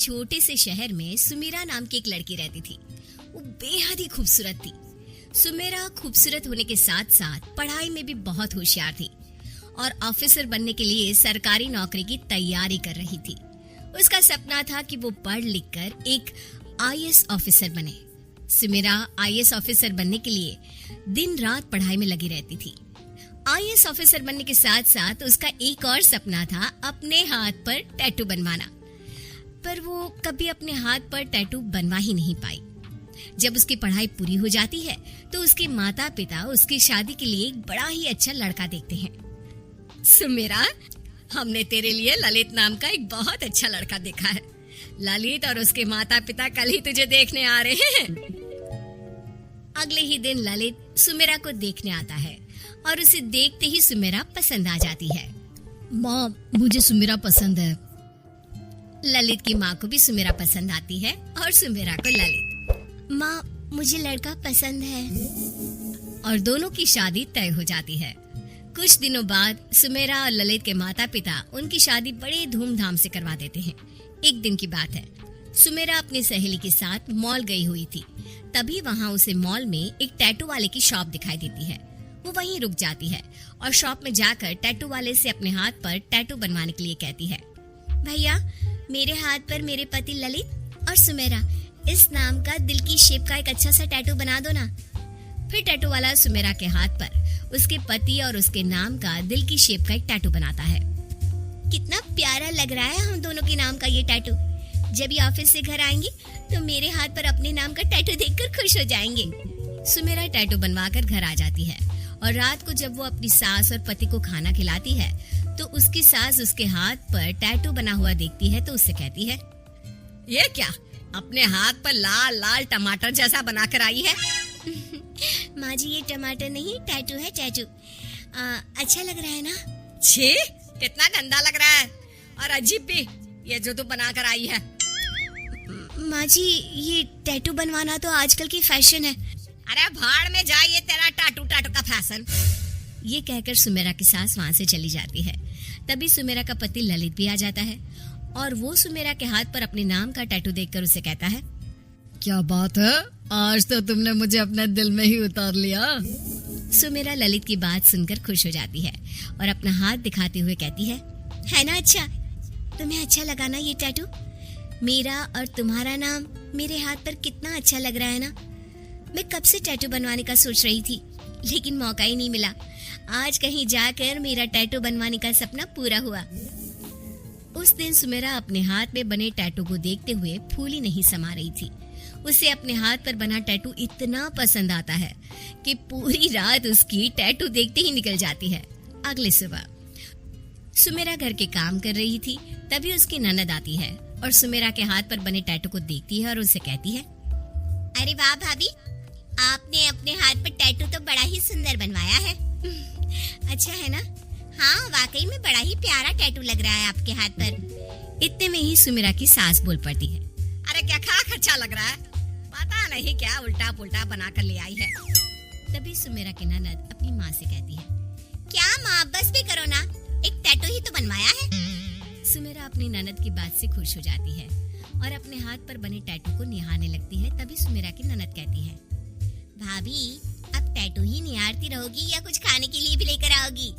छोटे से शहर में सुमेरा नाम की एक लड़की रहती थी। वो बेहद ही खूबसूरत थी। सुमेरा खूबसूरत होने के साथ साथ पढ़ाई में भी बहुत होशियार थी और ऑफिसर बनने के लिए सरकारी नौकरी की तैयारी कर रही थी। उसका सपना था कि वो पढ़ लिख कर एक आईएएस ऑफिसर बने। सुमेरा आईएएस ऑफिसर बनने के लिए दिन रात पढ़ाई में लगी रहती थी। आईएएस ऑफिसर बनने के साथ साथ उसका एक और सपना था अपने हाथ पर टैटू बनवाना, पर वो कभी अपने हाथ पर टैटू बनवा ही नहीं पाई। जब उसकी पढ़ाई पूरी हो जाती है तो उसके माता पिता उसकी शादी के लिए एक बड़ा ही अच्छा लड़का देखते हैं। सुमेरा, हमने तेरे लिए ललित नाम का एक बहुत अच्छा लड़का देखा है। ललित और उसके माता पिता कल ही तुझे देखने आ रहे हैं। अगले ही दिन ललित सुमेरा को देखने आता है और उसे देखते ही सुमेरा पसंद आ जाती है। माँ, मुझे सुमेरा पसंद है। ललित की माँ को भी सुमेरा पसंद आती है और सुमेरा को ललित। माँ, मुझे लड़का पसंद है। और दोनों की शादी तय हो जाती है। कुछ दिनों बाद सुमेरा और ललित के माता पिता उनकी शादी बड़े धूमधाम से करवा देते हैं। एक दिन की बात है, सुमेरा अपनी सहेली के साथ मॉल गई हुई थी। तभी वहाँ उसे मॉल में एक टैटू वाले की शॉप दिखाई देती है। वो वहीं रुक जाती है और शॉप में जाकर टैटू वाले से अपने हाथ पर टैटू बनवाने के लिए कहती है। भैया, मेरे हाथ पर मेरे पति ललित और सुमेरा इस नाम का दिल की शेप का एक अच्छा सा टैटू बना दो ना। फिर टैटू वाला सुमेरा के हाथ पर उसके पति और उसके नाम का दिल की शेप का एक टैटू बनाता है। कितना प्यारा लग रहा है हम दोनों के नाम का ये टैटू। जब ये ऑफिस से घर आएंगे तो मेरे हाथ पर अपने नाम का टैटू देखकर खुश हो जाएंगे। सुमेरा टैटू बनवाकर घर आ जाती है और रात को जब वो अपनी सास और पति को खाना खिलाती है तो उसकी सास उसके हाथ पर टैटू बना हुआ देखती है तो उससे कहती है, ये क्या अपने हाथ पर लाल लाल टमाटर जैसा बनाकर आई है? माँ जी, ये टमाटर नहीं टैटू है, टैटू। अच्छा लग रहा है ना? छी, कितना गंदा लग रहा है और अजीब भी ये जो तू बनाकर आई है। माँ जी, ये टैटू बनवाना तो आजकल की फैशन है। अरे भाड़ में जा, ये तेरा टैटू का फैशन। ये कहकर सुमेरा की सास वहाँ से चली जाती है। तभी सुमेरा का पति ललित भी आ जाता है और वो सुमेरा के हाथ पर अपने नाम का टैटू देखकर उसे कहता है, क्या बात है, आज तो तुमने मुझे अपने दिल में ही उतार लिया। सुमेरा ललित की बात सुनकर खुश हो जाती है और अपना हाथ दिखाते हुए कहती है ना अच्छा? तुम्हें अच्छा लगा ना ये टैटू? मेरा और तुम्हारा नाम मेरे हाथ पर कितना अच्छा लग रहा है ना? मैं कब से टैटू बनवाने का सोच रही थी, लेकिन मौका ही नहीं मिला। आज कहीं जाकर मेरा टैटू बनवाने का सपना पूरा हुआ। उस दिन सुमेरा अपने हाथ में बने टैटू को देखते हुए फूली नहीं समा रही थी। उसे अपने हाथ पर बना टैटू इतना पसंद आता है कि पूरी रात उसकी टैटू देखते ही निकल जाती है। अगले सुबह सुमेरा घर के काम कर रही थी, तभी उसकी ननद आती है और सुमेरा के हाथ पर बने टैटू को देखती है और उसे कहती है, अरे वाह भाभी, आपने अपने हाथ पर टैटू तो बड़ा ही सुंदर बनवाया है। अच्छा है ना? हाँ, वाकई में बड़ा ही प्यारा टैटू लग रहा है आपके हाथ पर। इतने में ही सुमेरा की सास बोल पड़ती है, अरे क्या खाक अच्छा लग रहा है, पता नहीं क्या उल्टा पुल्टा बनाकर ले आई है। तभी सुमेरा की ननद अपनी माँ से कहती है, क्या माँ, बस भी करो ना, एक टैटू ही तो बनवाया है। सुमेरा अपनी ननद की बात से खुश हो जाती है और अपने हाथ पर बने टैटू को निहारने लगती है। तभी सुमेरा की ननद कहती है, भाभी, अब टैटू ही निहारती रहोगी या कुछ खाने के लिए भी लेकर आओगी?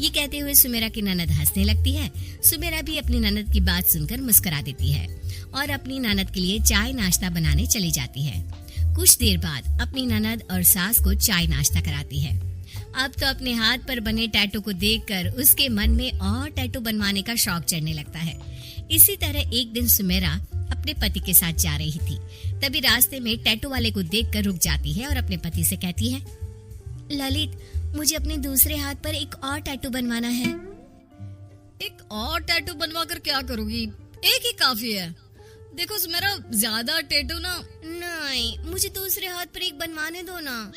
ये कहते हुए सुमेरा की ननद हंसने लगती है। सुमेरा भी अपनी ननद की बात सुनकर मुस्कुरा देती है और अपनी ननद के लिए चाय नाश्ता बनाने चली जाती है। कुछ देर बाद अपनी ननद और सास को चाय नाश्ता कराती है। अब तो अपने हाथ पर बने टैटू को देखकर उसके मन में और टैटू बनवाने का शौक चढ़ने लगता है। इसी तरह एक दिन सुमेरा अपने पति के साथ जा रही थी। तभी रास्ते में टैटू वाले को देखकर रुक जाती है और अपने पति से कहती है, ललित, मुझे अपने दूसरे हाथ पर एक और टैटू बनवाना है। एक और टैटू बनवा कर क्या करोगी? एक ही काफी है। देखो सुमेरा, ज्यादा टैटू ना। नहीं, मुझे दूसरे हाथ पर एक बनवाने दो ना।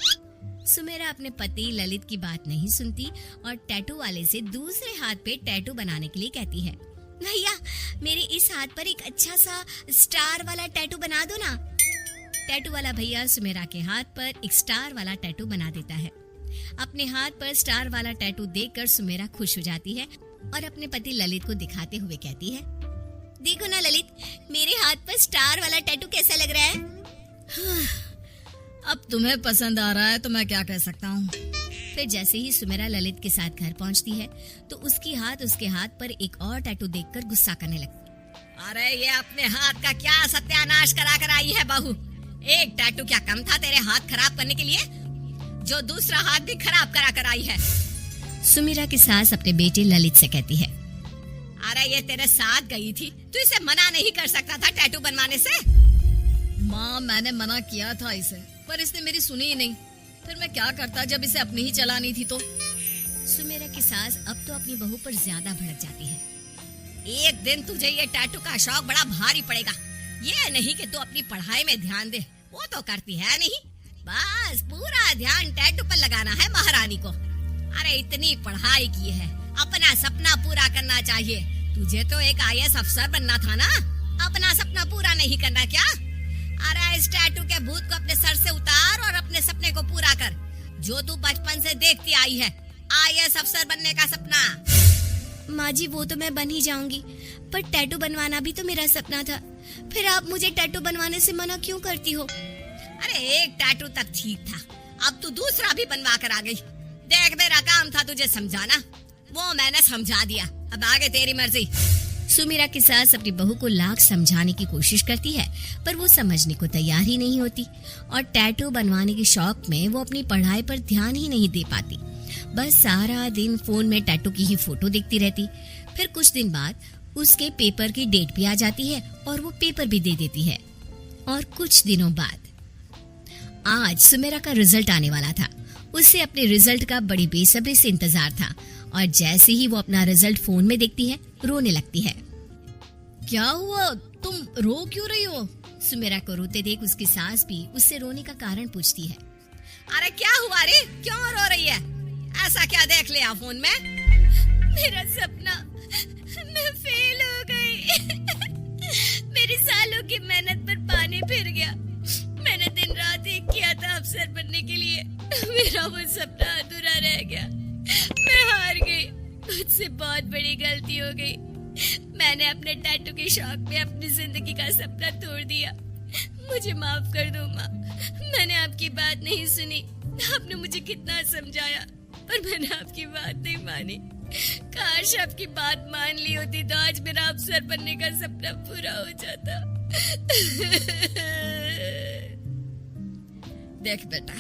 सुमेरा अपने पति ललित की बात नहीं सुनती और टैटू वाले से दूसरे हाथ पे टैटू बनाने के लिए कहती है, भैया, मेरे इस हाथ पर एक अच्छा सा स्टार वाला टैटू बना दो ना। टैटू वाला भैया सुमेरा के हाथ पर एक स्टार वाला टैटू बना देता है। अपने हाथ पर स्टार वाला टैटू देखकर सुमेरा खुश हो जाती है और अपने पति ललित को दिखाते हुए कहती है, देखो ना ललित, मेरे हाथ पर स्टार वाला टैटू कैसा लग रहा है? अब तुम्हें पसंद आ रहा है तो मैं क्या कह सकता हूँ। फिर जैसे ही सुमेरा ललित के साथ घर पहुंचती है तो उसके हाथ पर एक और टैटू देखकर गुस्सा करने लगती। अरे ये अपने हाथ का क्या सत्यानाश करा कर आई है बहू। एक टैटू क्या कम था तेरे हाथ खराब करने के लिए, जो दूसरा हाथ भी खराब करा कर आई है। सुमेरा की सास अपने बेटे ललित से कहती है, अरे ये तेरे साथ गई थी, तू इसे मना नहीं कर सकता था टैटू बनवाने से? माँ मैंने मना किया था इसे, पर इसने मेरी सुनी ही नहीं। फिर मैं क्या करता जब इसे अपनी ही चलानी थी तो। सुमेरा की सास अब तो अपनी बहू पर ज्यादा भड़क जाती है। एक दिन तुझे ये टैटू का शौक बड़ा भारी पड़ेगा। ये नहीं कि तू अपनी पढ़ाई में ध्यान दे, वो तो करती है नहीं। बस पूरा ध्यान टैटू पर लगाना है महारानी को। अरे इतनी पढ़ाई की है, अपना सपना पूरा करना चाहिए। तुझे तो एक IAS अफसर बनना था ना, अपना सपना पूरा नहीं करना क्या? अरे इस टैटू के भूत को अपने सर से उतार और अपने सपने को पूरा कर, जो तू बचपन से देखती आई है, IAS अफसर बनने का सपना। माँ जी वो तो मैं बन ही जाऊंगी, पर टैटू बनवाना भी तो मेरा सपना था। फिर आप मुझे टैटू बनवाने से मना क्यों करती हो? अरे एक टैटू तक ठीक था, अब तू दूसरा भी बनवा कर आ गई। देख मेरा काम था तुझे समझाना, वो मैंने समझा दिया, अब आगे तेरी मर्जी। सुमेरा की सास अपनी बहू को लाख समझाने की कोशिश करती है, पर वो समझने को तैयार ही नहीं होती और टैटू बनवाने के शौक में वो अपनी पढ़ाई पर ध्यान ही नहीं दे पाती। बस सारा दिन फोन में टैटू की ही फोटो देखती रहती। फिर कुछ दिन बाद उसके पेपर की डेट भी आ जाती है और वो पेपर भी दे देती है। और कुछ दिनों बाद आज सुमेरा का रिजल्ट आने वाला था। उसे अपने रिजल्ट का बड़ी बेसब्री से इंतजार था और जैसे ही वो अपना रिजल्ट फोन में देखती है रोने लगती है। क्या हुआ, तुम रो क्यों रही हो? सुमेरा को रोते देख उसकी सास भी उससे रोने का कारण पूछती है। अरे क्या हुआ रे, क्यों रो रही है? ऐसा क्या देख लिया फोन में? मेरा सपना, मैं फेल हो गई। मेरी सालों की मेहनत पर पानी फिर गया। मैंने दिन रात एक किया था अफसर बनने के लिए, मेरा वो सपना अधूरा रह गया। मैं हार गई, मुझसे बहुत बड़ी गलती हो गई। मैंने अपने टैटू के शौक में अपनी जिंदगी का सपना तोड़ दिया। मुझे माफ कर दो माँ, मैंने आपकी बात नहीं सुनी। आपने मुझे कितना समझाया पर मैंने आपकी बात नहीं मानी। काश आपकी बात मान ली होती तो आज मेरा अफसर बनने का सपना पूरा हो जाता। देख बेटा,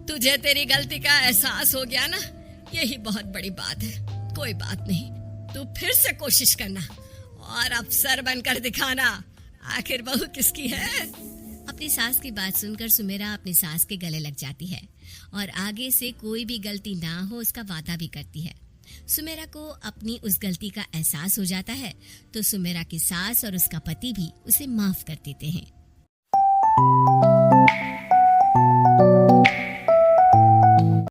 तुझे तेरी गलती का एहसास हो गया ना, यही बहुत बड़ी बात है। कोई बात नहीं, तू फिर से कोशिश करना और अफसर बनकर दिखाना। आखिर बहू किसकी है? अपनी सास की बात सुनकर सुमेरा अपनी सास के गले लग जाती है और आगे से कोई भी गलती ना हो उसका वादा भी करती है। सुमेरा को अपनी उस गलती का एहसास हो जाता है तो सुमेरा की सास और उसका पति भी उसे माफ कर देते हैं।